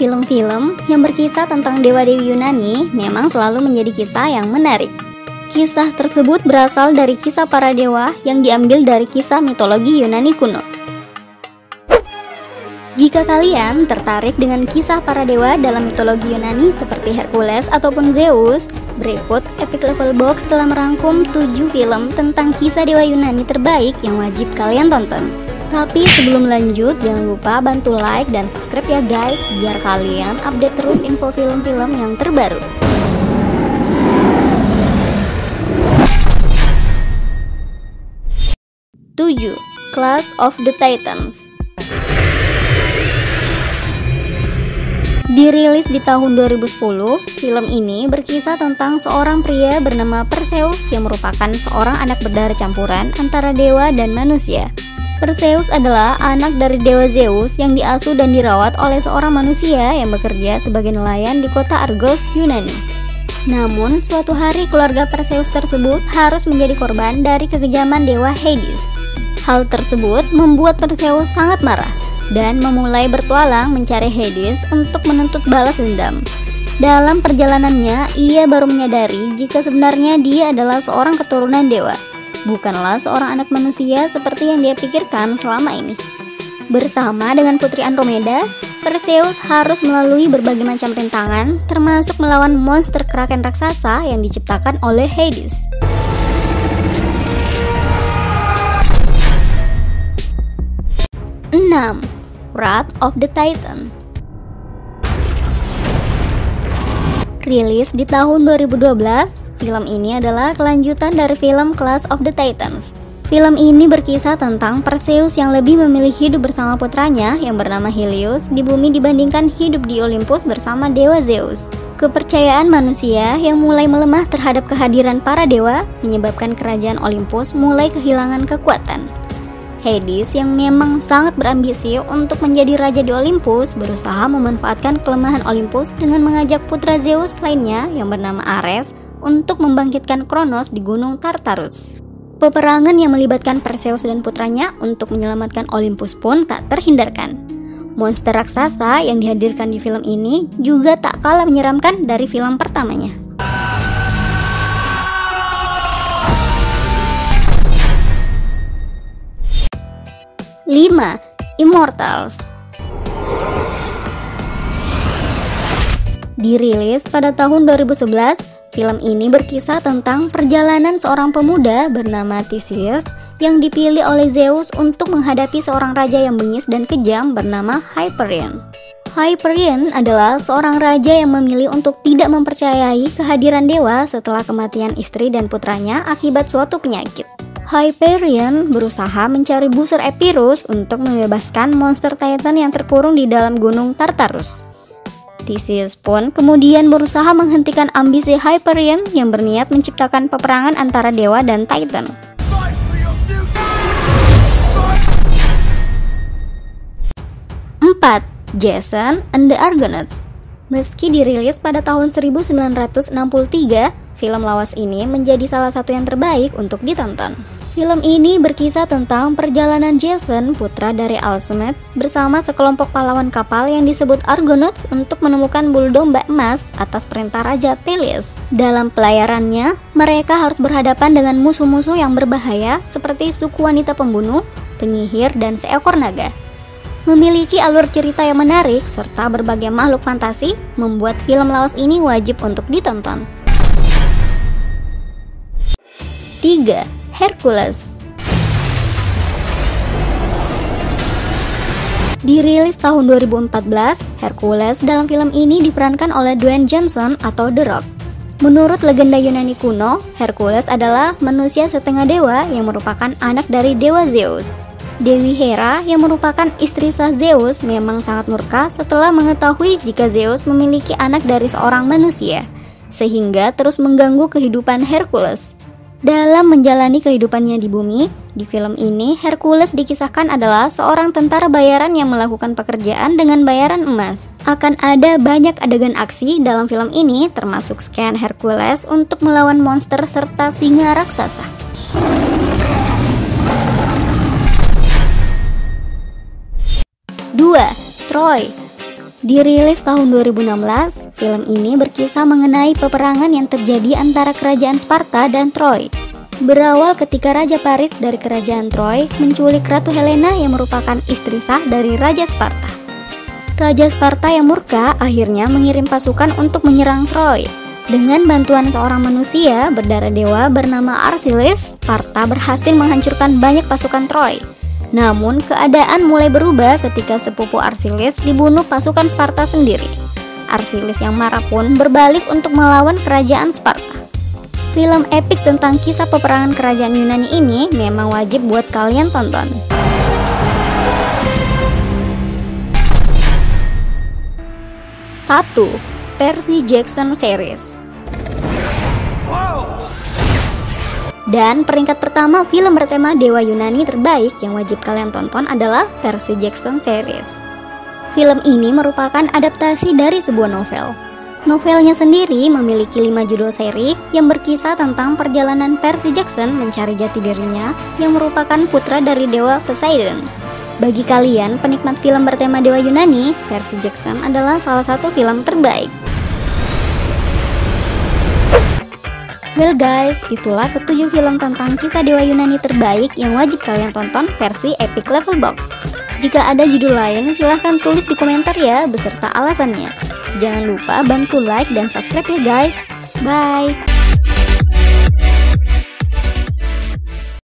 Film-film yang berkisah tentang dewa-dewi Yunani memang selalu menjadi kisah yang menarik. Kisah tersebut berasal dari kisah para dewa yang diambil dari kisah mitologi Yunani kuno. Jika kalian tertarik dengan kisah para dewa dalam mitologi Yunani seperti Hercules ataupun Zeus, berikut Epic Level Box telah merangkum 7 film tentang kisah dewa Yunani terbaik yang wajib kalian tonton. Tapi sebelum lanjut, jangan lupa bantu like dan subscribe ya guys, biar kalian update terus info film-film yang terbaru. Tujuh, Clash of the Titans. Dirilis di tahun 2010, film ini berkisah tentang seorang pria bernama Perseus yang merupakan seorang anak berdarah campuran antara dewa dan manusia. Perseus adalah anak dari dewa Zeus yang diasuh dan dirawat oleh seorang manusia yang bekerja sebagai nelayan di kota Argos, Yunani. Namun, suatu hari keluarga Perseus tersebut harus menjadi korban dari kekejaman dewa Hades. Hal tersebut membuat Perseus sangat marah dan memulai bertualang mencari Hades untuk menuntut balas dendam. Dalam perjalanannya, ia baru menyadari jika sebenarnya dia adalah seorang keturunan dewa, bukanlah seorang anak manusia seperti yang dia pikirkan selama ini. Bersama dengan putri Andromeda, Perseus harus melalui berbagai macam rintangan, termasuk melawan monster kraken raksasa yang diciptakan oleh Hades. 6. Wrath of the Titan. Rilis di tahun 2012, film ini adalah kelanjutan dari film Clash of the Titans. Film ini berkisah tentang Perseus yang lebih memilih hidup bersama putranya yang bernama Helios di bumi dibandingkan hidup di Olympus bersama dewa Zeus. Kepercayaan manusia yang mulai melemah terhadap kehadiran para dewa menyebabkan kerajaan Olympus mulai kehilangan kekuatan. Hades yang memang sangat berambisi untuk menjadi raja di Olympus berusaha memanfaatkan kelemahan Olympus dengan mengajak putra Zeus lainnya yang bernama Ares untuk membangkitkan Kronos di gunung Tartarus. Peperangan yang melibatkan Perseus dan putranya untuk menyelamatkan Olympus pun tak terhindarkan. Monster raksasa yang dihadirkan di film ini juga tak kalah menyeramkan dari film pertamanya. 5. Immortals. Dirilis pada tahun 2011, film ini berkisah tentang perjalanan seorang pemuda bernama Theseus yang dipilih oleh Zeus untuk menghadapi seorang raja yang bengis dan kejam bernama Hyperion. Hyperion adalah seorang raja yang memilih untuk tidak mempercayai kehadiran dewa setelah kematian istri dan putranya akibat suatu penyakit. Hyperion berusaha mencari busur Epirus untuk membebaskan monster Titan yang terkurung di dalam gunung Tartarus. Theseus pun kemudian berusaha menghentikan ambisi Hyperion yang berniat menciptakan peperangan antara dewa dan Titan. 4. Jason and the Argonauts. Meski dirilis pada tahun 1963, film lawas ini menjadi salah satu yang terbaik untuk ditonton. Film ini berkisah tentang perjalanan Jason, putra dari Alcmene, bersama sekelompok pahlawan kapal yang disebut Argonauts untuk menemukan bulu domba emas atas perintah Raja Peleus. Dalam pelayarannya, mereka harus berhadapan dengan musuh-musuh yang berbahaya seperti suku wanita pembunuh, penyihir, dan seekor naga. Memiliki alur cerita yang menarik serta berbagai makhluk fantasi, membuat film lawas ini wajib untuk ditonton. 3. Hercules. Dirilis tahun 2014, Hercules dalam film ini diperankan oleh Dwayne Johnson atau The Rock. Menurut legenda Yunani kuno, Hercules adalah manusia setengah dewa yang merupakan anak dari dewa Zeus. Dewi Hera yang merupakan istri sah Zeus memang sangat murka setelah mengetahui jika Zeus memiliki anak dari seorang manusia, sehingga terus mengganggu kehidupan Hercules. Dalam menjalani kehidupannya di bumi, di film ini Hercules dikisahkan adalah seorang tentara bayaran yang melakukan pekerjaan dengan bayaran emas. Akan ada banyak adegan aksi dalam film ini, termasuk scan Hercules untuk melawan monster serta singa raksasa. 2. Troy. Dirilis tahun 2016, film ini berkisah mengenai peperangan yang terjadi antara kerajaan Sparta dan Troy. Berawal ketika Raja Paris dari kerajaan Troy menculik Ratu Helena yang merupakan istri sah dari Raja Sparta. Raja Sparta yang murka akhirnya mengirim pasukan untuk menyerang Troy. Dengan bantuan seorang manusia berdarah dewa bernama Archiles, Sparta berhasil menghancurkan banyak pasukan Troy. Namun, keadaan mulai berubah ketika sepupu Archiles dibunuh pasukan Sparta sendiri. Archiles yang marah pun berbalik untuk melawan kerajaan Sparta. Film epik tentang kisah peperangan kerajaan Yunani ini memang wajib buat kalian tonton. Satu, Percy Jackson Series. Dan peringkat pertama film bertema Dewa Yunani terbaik yang wajib kalian tonton adalah Percy Jackson Series. Film ini merupakan adaptasi dari sebuah novel. Novelnya sendiri memiliki 5 judul seri yang berkisah tentang perjalanan Percy Jackson mencari jati dirinya yang merupakan putra dari dewa Poseidon. Bagi kalian penikmat film bertema Dewa Yunani, Percy Jackson adalah salah satu film terbaik. Well guys, itulah ke-7 film tentang kisah Dewa Yunani terbaik yang wajib kalian tonton versi Epic Level Box. Jika ada judul lain, silahkan tulis di komentar ya beserta alasannya. Jangan lupa bantu like dan subscribe ya guys. Bye!